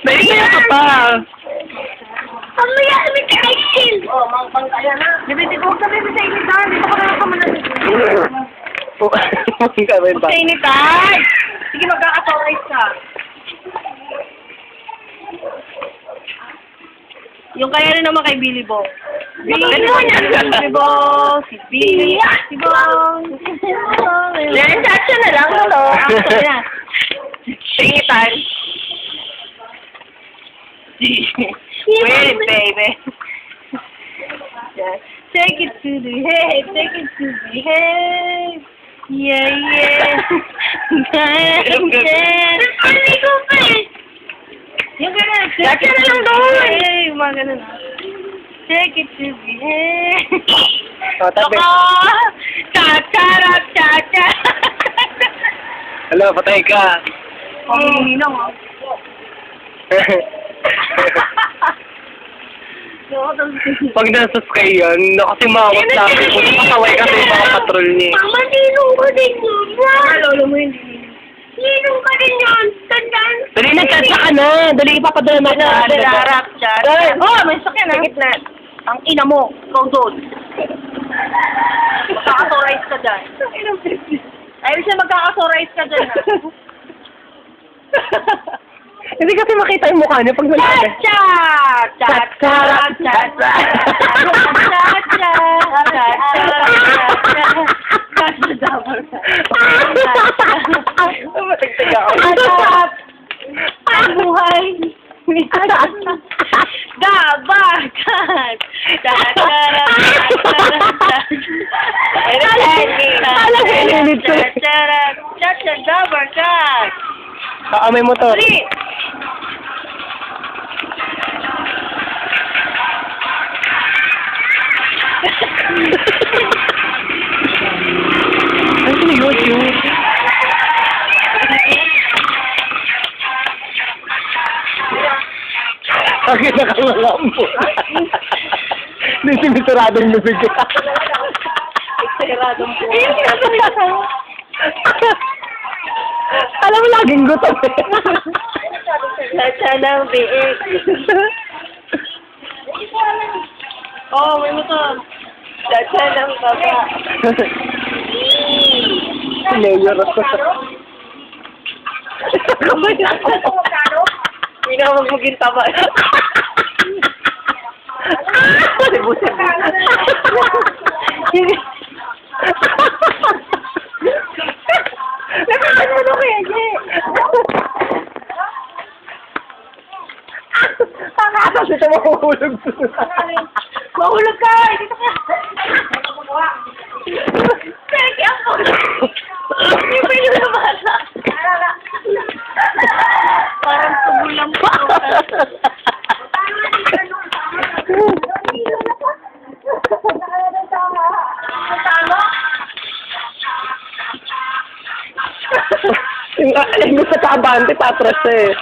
Naisaya ka pa. Mamaya kami kain! Oh, mangpang kaya na. Bibiti ko kami sa initan. Dito ko na naman na. Huwag ka rin ba? Sa initan! Sige, magkakasaway ka. Yung kaya rin naman kay Billy Bong. Billy Bong, si Billy, si Bong, si Bong. Yan, action na lang. Ito. Singitan. Wait, baby. Take it to the head, take it to the head. Yeah, yeah. Ano ko pa eh? Yung gano'n. Lagi na lang doon. Hey, yung mga gano'n. Take it to the head. O, tabi. Cha-cha-rap, cha-cha. Hello, patay ka. Pamilinang ah. Pag nasa sky yan, kasi mawat lang. Pasaway kasi yung mga patrol niya. Mama, ninong ko din yun. Lolo mo yun. Ninong ka din yun. Tandaan. Dali na, chat ka na. Dali ipapadala na. Dararap, chat. Oh, may sakyan ah. Sige na. Ang ina mo. Ikaw doon. Magkakasorize ka dyan. Ayun siya, magkakasorize ka dyan ha. Hindi kasi makita yung mukha niya pag nalagay. Chat! Chat! Chat! Chat! Chat! Ang buhay! Dabagat! Dabagat! May motor. Three! Ano yung YouTube? Ang nakalambo. Hindi sinisuradong nubig ka. Sagradong po. Alam mo, laging gutom eh. Lacha ng biig. Oh, may motor. Lacha ng baba. Mayor ako. Hindi na magmugin tama. Sibusin. Nakakano mo kaya, Je? Kasi ito mahuhulog. Mahulog ka! Dito ka! Thank you po! Hindi pa yung nabasa. Parang tumulang pa. Yung gusto ka abante, patras eh.